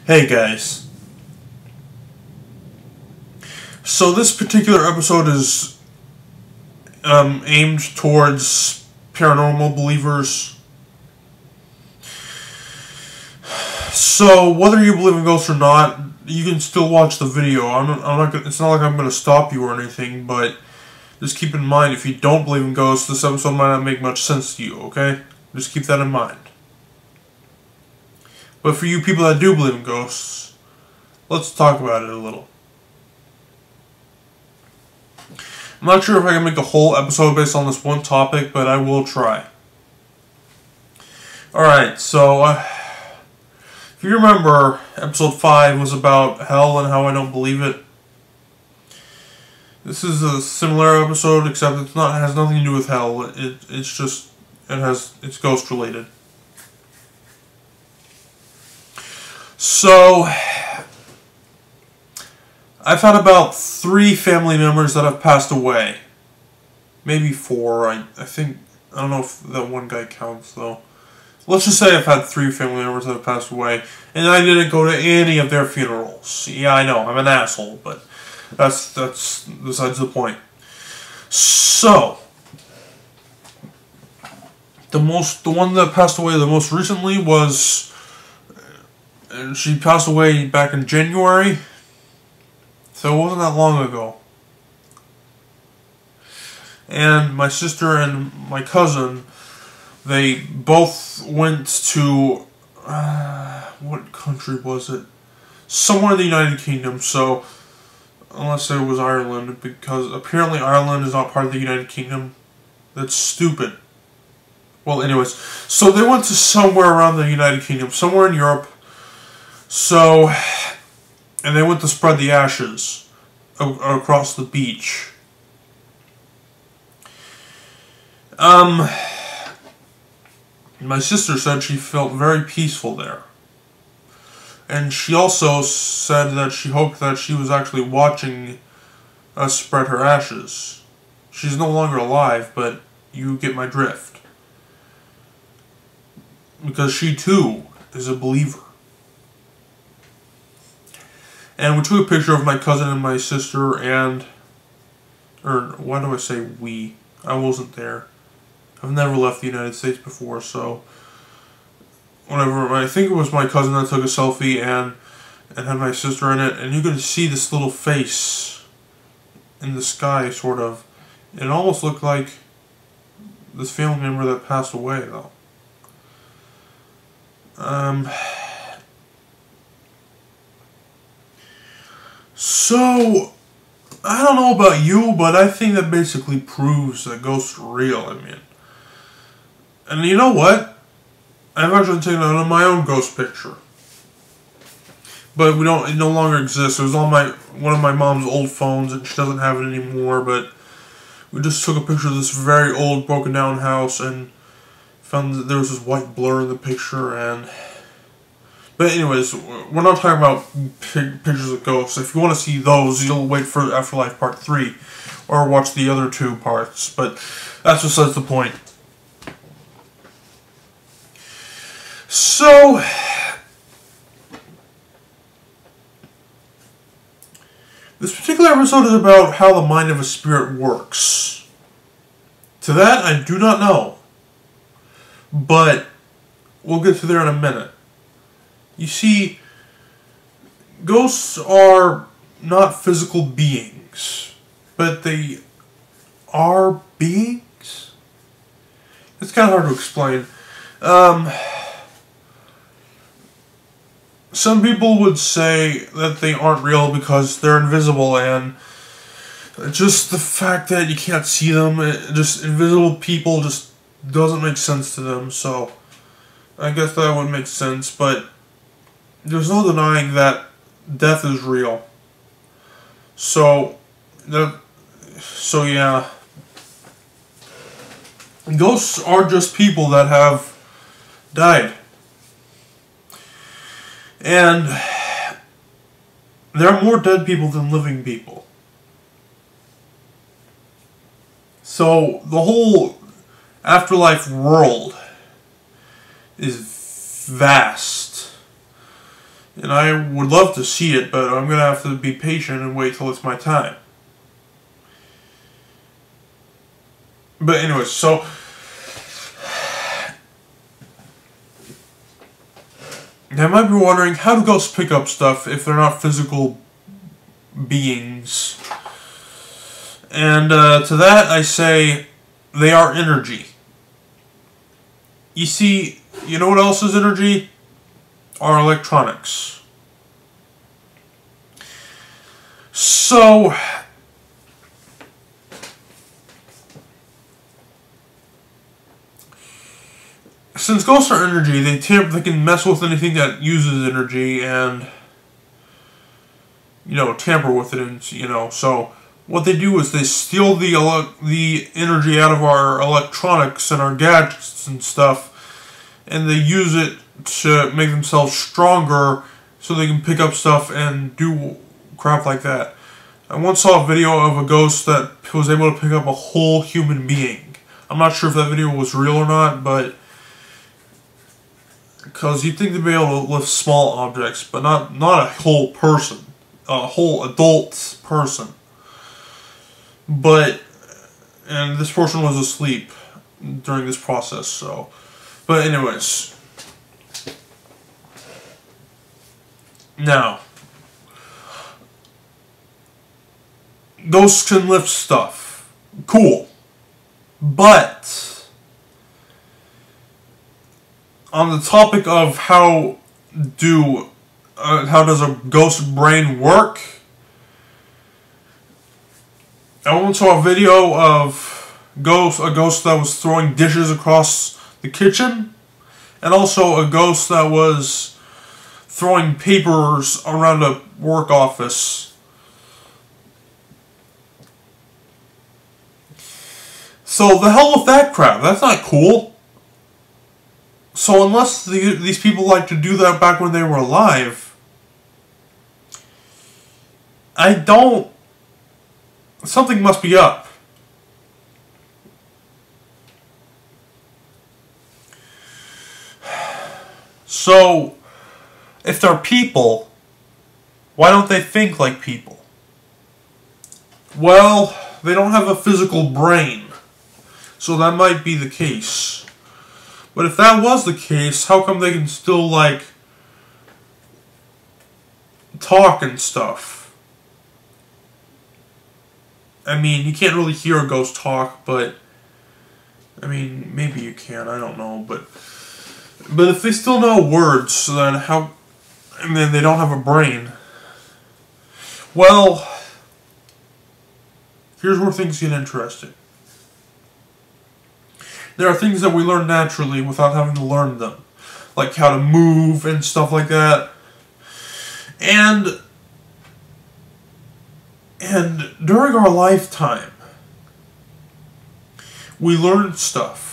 Hey guys. So this particular episode is aimed towards paranormal believers. So whether you believe in ghosts or not, you can still watch the video. It's not like I'm going to stop you or anything, but just keep in mind, if you don't believe in ghosts, this episode might not make much sense to you, okay? Just keep that in mind. But for you people that do believe in ghosts, let's talk about it a little. I'm not sure if I can make a whole episode based on this one topic, but I will try. Alright, so if you remember, episode 5 was about hell and how I don't believe it. This is a similar episode, except it has nothing to do with hell. It's ghost related. So I've had about 3 family members that have passed away. Maybe 4, I don't know if that one guy counts though. Let's just say I've had 3 family members that have passed away, and I didn't go to any of their funerals. Yeah, I know, I'm an asshole, but that's besides the point. So the one that passed away the most recently was, she passed away back in January, so it wasn't that long ago. And my sister and my cousin, they both went to, what country was it? Somewhere in the United Kingdom, so, unless it was Ireland, because apparently Ireland is not part of the United Kingdom. That's stupid. Well, anyways, so they went to somewhere around the United Kingdom, somewhere in Europe. So, and they went to spread the ashes across the beach. My sister said she felt very peaceful there. And she also said that she hoped that she was actually watching us spread her ashes. She's no longer alive, but you get my drift. Because she too is a believer. And we took a picture of my cousin and my sister and... Or, why do I say we? I wasn't there. I've never left the United States before, so... Whatever, I think it was my cousin that took a selfie and had my sister in it. And you can see this little face in the sky, sort of. It almost looked like this family member that passed away, though. So, I don't know about you, but I think that basically proves that ghosts are real, I mean. And you know what? I've actually taken out my own ghost picture. But it no longer exists. It was on one of my mom's old phones, and she doesn't have it anymore, but we just took a picture of this very old, broken down house, and found that there was this white blur in the picture, and... But anyways, we're not talking about pictures of ghosts. If you want to see those, you'll wait for Afterlife Part 3, or watch the other 2 parts, but that's besides the point. So, this particular episode is about how the mind of a spirit works. To that, I do not know, but we'll get to there in a minute. You see, ghosts are not physical beings, but they are beings? It's kind of hard to explain. Some people would say that they aren't real because they're invisible, and just the fact that you can't see them, just invisible people just doesn't make sense to them, so I guess that would make sense, but there's no denying that death is real. So yeah. Ghosts are just people that have died. And there are more dead people than living people. So the whole afterlife world is vast. And I would love to see it, but I'm going to have to be patient and wait till it's my time. But anyways, so now, you might be wondering, how do ghosts pick up stuff if they're not physical beings? And to that I say, they are energy. You see, you know what else is energy? Our electronics. So, since ghosts are energy, they can mess with anything that uses energy and, you know, tamper with it, and, you know, so what they do is they steal the energy out of our electronics and our gadgets and stuff, and they use it to make themselves stronger so they can pick up stuff and do crap like that. I once saw a video of a ghost that was able to pick up a whole human being. I'm not sure if that video was real or not, but because you'd think they'd be able to lift small objects, but not a whole person, a whole adult person. But, and this person was asleep during this process, so. But anyways. Now, ghosts can lift stuff. Cool. But, on the topic of how does a ghost brain work, I once saw a video of a ghost that was throwing dishes across the kitchen, and also a ghost that was throwing papers around a work office. So the hell with that crap, that's not cool. So unless these people like to do that back when they were alive, something must be up. So, if they're people, why don't they think like people? Well, they don't have a physical brain, so that might be the case. But if that was the case, how come they can still, like, talk and stuff? I mean, you can't really hear a ghost talk, but, I mean, maybe you can, I don't know, but if they still know words, then how, and then they don't have a brain, well, here's where things get interesting. There are things that we learn naturally without having to learn them, like how to move and stuff like that, and during our lifetime, we learn stuff.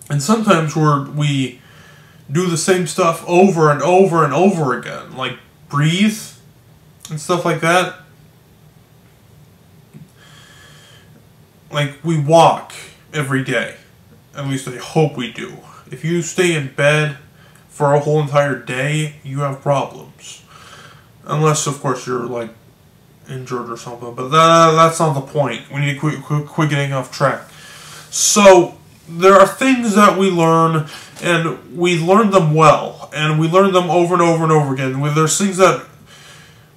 And sometimes we do the same stuff over and over and over again, like breathe and stuff like that. Like we walk every day. At least I hope we do. If you stay in bed for a whole entire day, you have problems. Unless, of course, you're like injured or something, but that's not the point. We need to quit getting off track. So, there are things that we learn, and we learn them well, and we learn them over and over and over again. There's things that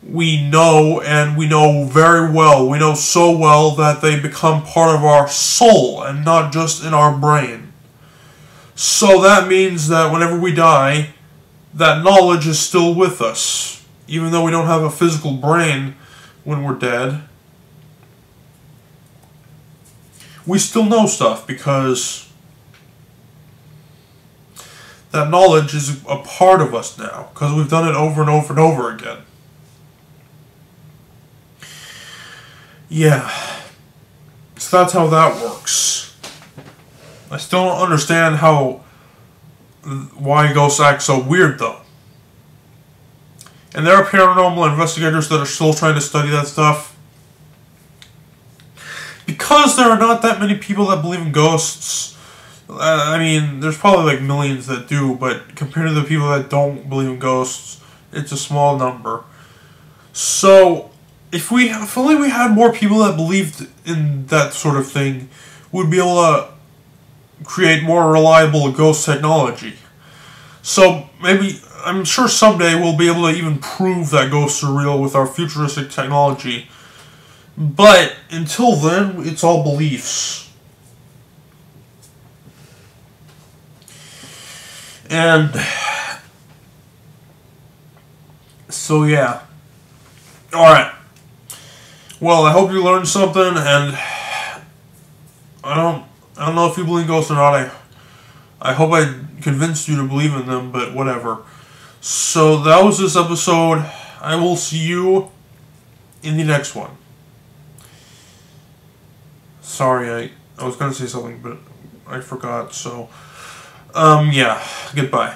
we know, and we know very well. We know so well that they become part of our soul, and not just in our brain. So that means that whenever we die, that knowledge is still with us. Even though we don't have a physical brain when we're dead, we still know stuff because that knowledge is a part of us now, because we've done it over and over and over again. Yeah, so that's how that works. I still don't understand why ghosts act so weird, though. And there are paranormal investigators that are still trying to study that stuff. Because there are not that many people that believe in ghosts, I mean, there's probably like millions that do, but compared to the people that don't believe in ghosts, it's a small number. So, if only we had more people that believed in that sort of thing, we'd be able to create more reliable ghost technology. So, maybe, I'm sure someday we'll be able to even prove that ghosts are real with our futuristic technology. But, until then, it's all beliefs. And, so yeah. Alright. Well, I hope you learned something, and I don't know if you believe in ghosts or not. I hope I convinced you to believe in them, but whatever. So that was this episode. I will see you in the next one. Sorry, I was gonna say something, but I forgot, so yeah, goodbye.